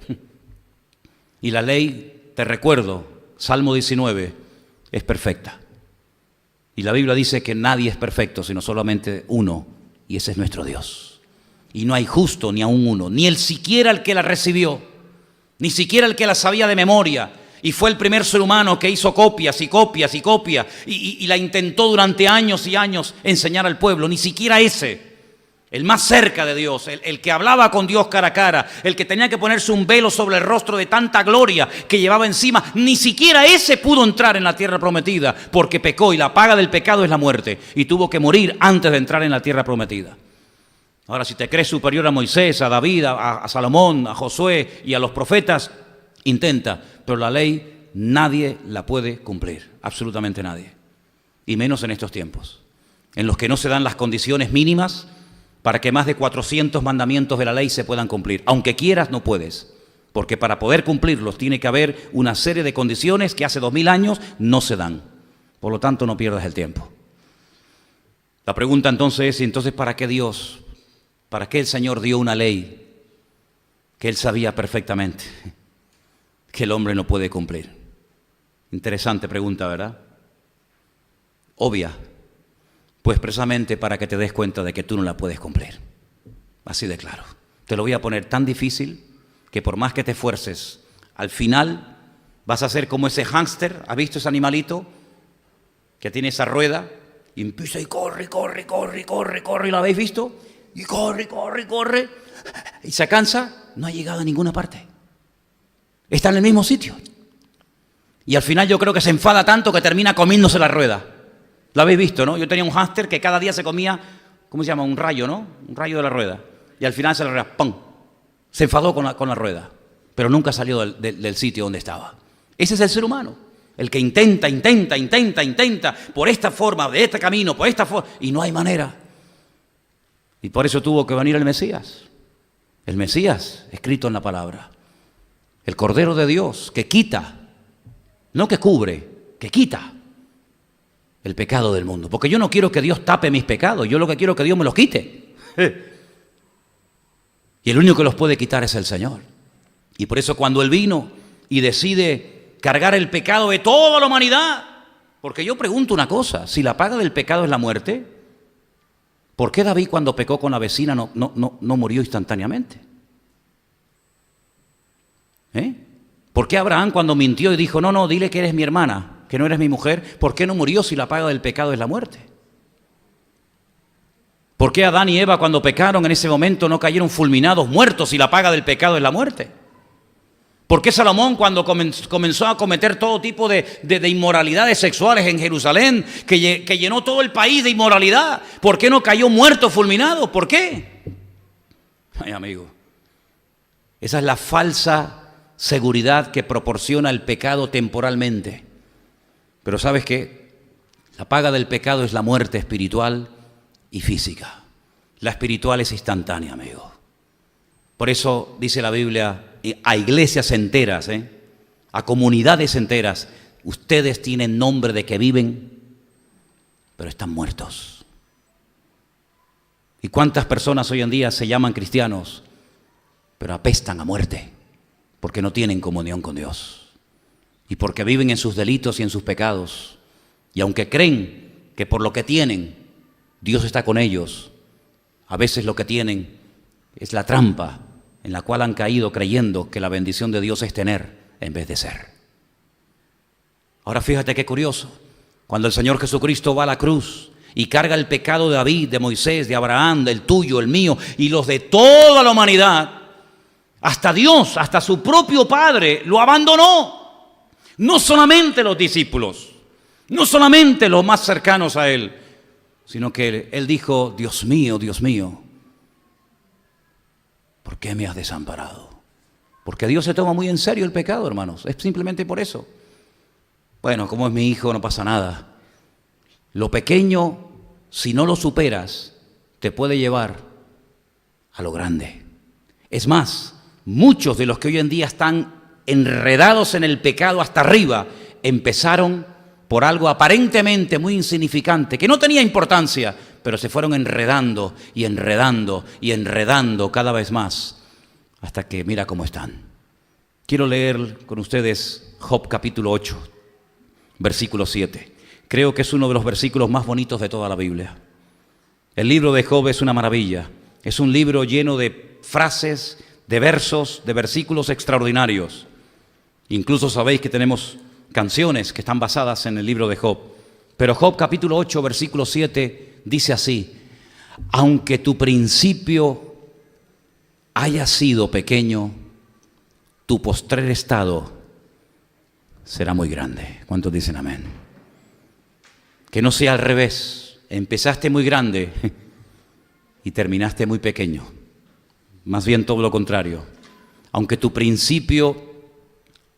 Y la ley, te recuerdo, Salmo 19, es perfecta. Y la Biblia dice que nadie es perfecto, sino solamente uno, y ese es nuestro Dios. Y no hay justo ni aún uno, ni el siquiera el que la recibió, ni siquiera el que la sabía de memoria, y fue el primer ser humano que hizo copias y copias y copias, y la intentó durante años y años enseñar al pueblo, ni siquiera ese. El más cerca de Dios, el que hablaba con Dios cara a cara, el que tenía que ponerse un velo sobre el rostro de tanta gloria que llevaba encima, ni siquiera ese pudo entrar en la tierra prometida porque pecó y la paga del pecado es la muerte y tuvo que morir antes de entrar en la tierra prometida. Ahora, si te crees superior a Moisés, a David, a Salomón, a Josué y a los profetas, intenta, pero la ley nadie la puede cumplir, absolutamente nadie, y menos en estos tiempos, en los que no se dan las condiciones mínimas para que más de 400 mandamientos de la ley se puedan cumplir. Aunque quieras, no puedes, porque para poder cumplirlos tiene que haber una serie de condiciones que hace 2000 años no se dan. Por lo tanto, no pierdas el tiempo. La pregunta entonces es, ¿para qué Dios, para qué el Señor dio una ley que Él sabía perfectamente que el hombre no puede cumplir? Interesante pregunta, ¿verdad? Obvia. Pues precisamente para que te des cuenta de que tú no la puedes cumplir. Así de claro. Te lo voy a poner tan difícil que por más que te esfuerces, al final vas a ser como ese hámster. ¿Has visto ese animalito que tiene esa rueda? Y empieza y corre, ¿lo habéis visto? Y corre. Y se cansa, no ha llegado a ninguna parte. Está en el mismo sitio. Y al final yo creo que se enfada tanto que termina comiéndose la rueda. Lo habéis visto, ¿no? Yo tenía un hámster que cada día se comía ¿cómo se llama? Un rayo, ¿no? Un rayo de la rueda. Y al final se la rueda, ¡pum! Se enfadó con la rueda, pero nunca salió del sitio donde estaba. Ese es el ser humano, el que intenta, por esta forma, de este camino, por esta forma, y no hay manera. Y por eso tuvo que venir el Mesías, escrito en la palabra. El Cordero de Dios, que quita, no que cubre, que quita el pecado del mundo. Porque yo no quiero que Dios tape mis pecados, yo lo que quiero es que Dios me los quite. Y el único que los puede quitar es el Señor. Y por eso cuando Él vino y decide cargar el pecado de toda la humanidad, porque yo pregunto una cosa, si la paga del pecado es la muerte, ¿por qué David cuando pecó con la vecina no murió instantáneamente? ¿Por qué Abraham cuando mintió y dijo, no, dile que eres mi hermana, que no eres mi mujer, ¿por qué no murió si la paga del pecado es la muerte? ¿Por qué Adán y Eva cuando pecaron en ese momento no cayeron fulminados, muertos, si la paga del pecado es la muerte? ¿Por qué Salomón cuando comenzó a cometer todo tipo de inmoralidades sexuales en Jerusalén, que llenó todo el país de inmoralidad, ¿por qué no cayó muerto, fulminado? ¿Por qué? Ay, amigo, esa es la falsa seguridad que proporciona el pecado temporalmente. Pero ¿sabes qué? La paga del pecado es la muerte espiritual y física. La espiritual es instantánea, amigo. Por eso dice la Biblia a iglesias enteras, a comunidades enteras, ustedes tienen nombre de que viven, pero están muertos. ¿Y cuántas personas hoy en día se llaman cristianos, pero apestan a muerte, porque no tienen comunión con Dios? Y porque viven en sus delitos y en sus pecados. Y aunque creen que por lo que tienen, Dios está con ellos, a veces lo que tienen es la trampa en la cual han caído creyendo que la bendición de Dios es tener en vez de ser. Ahora fíjate qué curioso, cuando el Señor Jesucristo va a la cruz y carga el pecado de David, de Moisés, de Abraham, del tuyo, el mío y los de toda la humanidad, hasta Dios, hasta su propio Padre lo abandonó. No solamente los discípulos, no solamente los más cercanos a Él, sino que Él dijo, Dios mío, ¿por qué me has desamparado? Porque Dios se toma muy en serio el pecado, hermanos. Es simplemente por eso. Bueno, como es mi hijo, no pasa nada. Lo pequeño, si no lo superas, te puede llevar a lo grande. Es más, muchos de los que hoy en día están enredados en el pecado hasta arriba, empezaron por algo aparentemente muy insignificante, que no tenía importancia, pero se fueron enredando cada vez más, hasta que mira cómo están. Quiero leer con ustedes Job capítulo 8, versículo 7. Creo que es uno de los versículos más bonitos de toda la Biblia. El libro de Job es una maravilla. Es un libro lleno de frases, de versos, de versículos extraordinarios. Incluso sabéis que tenemos canciones que están basadas en el libro de Job. Pero Job capítulo 8, versículo 7 dice así: aunque tu principio haya sido pequeño, tu postrer estado será muy grande. ¿Cuántos dicen amén? Que no sea al revés. Empezaste muy grande y terminaste muy pequeño. Más bien todo lo contrario. Aunque tu principio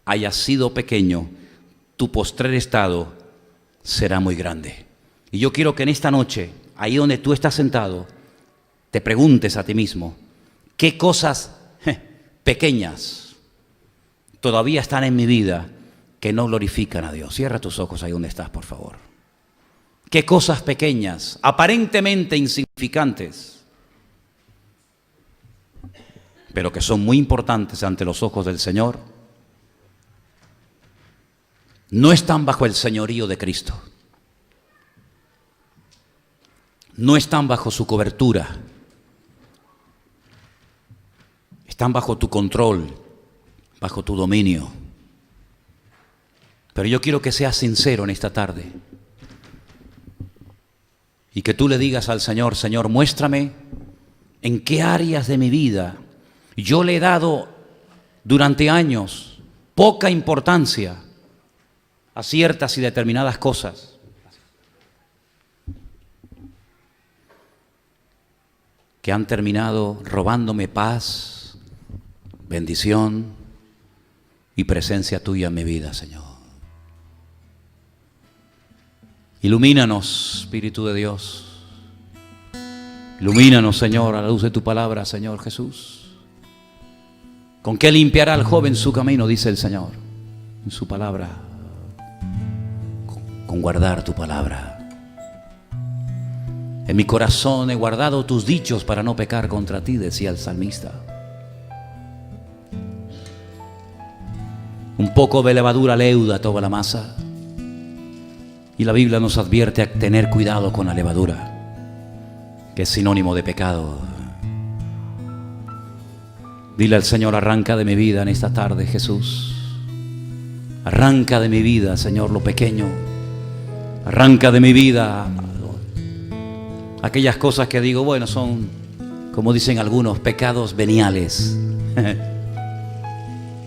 haya sido pequeño, tu postrer estado será muy grande. Y yo quiero que en esta noche, ahí donde tú estás sentado, te preguntes a ti mismo, ¿qué cosas pequeñas todavía están en mi vida que no glorifican a Dios? Cierra tus ojos ahí donde estás, por favor. ¿Qué cosas pequeñas, aparentemente insignificantes, pero que son muy importantes ante los ojos del Señor, no están bajo el señorío de Cristo? No están bajo su cobertura. Están bajo tu control, bajo tu dominio. Pero yo quiero que seas sincero en esta tarde y que tú le digas al Señor: Señor, muéstrame en qué áreas de mi vida yo le he dado durante años poca importancia a ciertas y determinadas cosas. que han terminado robándome paz, bendición y presencia tuya en mi vida, Señor. Ilumínanos, Espíritu de Dios. Ilumínanos, Señor, a la luz de tu palabra, Señor Jesús. ¿Con qué limpiará al joven su camino? Dice el Señor en su palabra. Con guardar tu palabra. En mi corazón he guardado tus dichos para no pecar contra ti, decía el salmista. Un poco de levadura leuda toda la masa. Y la Biblia nos advierte a tener cuidado con la levadura, que es sinónimo de pecado. Dile al Señor, arranca de mi vida en esta tarde, Jesús. Arranca de mi vida, Señor, lo pequeño. Arranca de mi vida aquellas cosas que digo, bueno, son, como dicen algunos, pecados veniales.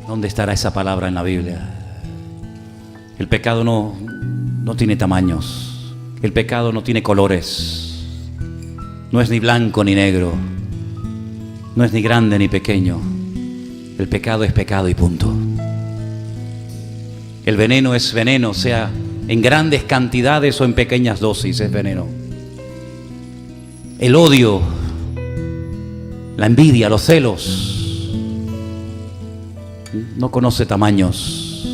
¿Dónde estará esa palabra en la Biblia? El pecado no tiene tamaños. El pecado no tiene colores. No es ni blanco ni negro. No es ni grande ni pequeño. El pecado es pecado y punto. El veneno es veneno, sea en grandes cantidades o en pequeñas dosis, es veneno. El odio, la envidia, los celos, no conoce tamaños.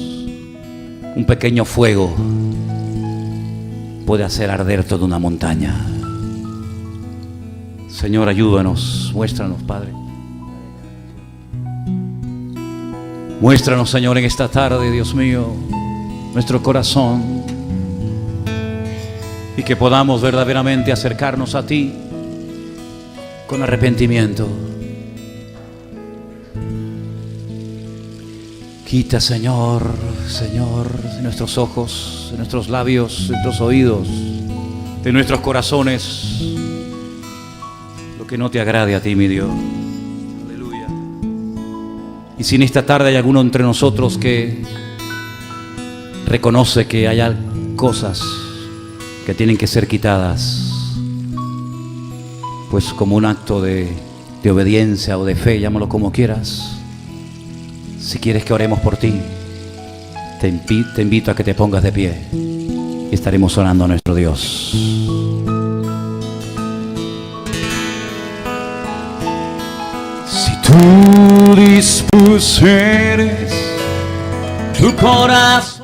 Un pequeño fuego puede hacer arder toda una montaña. Señor, ayúdanos, muéstranos, Padre. Muéstranos, Señor, en esta tarde, Dios mío, nuestro corazón, y que podamos verdaderamente acercarnos a ti con arrepentimiento. Quita, Señor, de nuestros ojos, de nuestros labios, de nuestros oídos, de nuestros corazones, lo que no te agrade a ti, mi Dios. Aleluya. Y si en esta tarde hay alguno entre nosotros que reconoce que hay cosas que tienen que ser quitadas, pues como un acto de obediencia o de fe, llámalo como quieras. Si quieres que oremos por ti, te invito a que te pongas de pie y estaremos orando a nuestro Dios. Si tú dispusieres tu corazón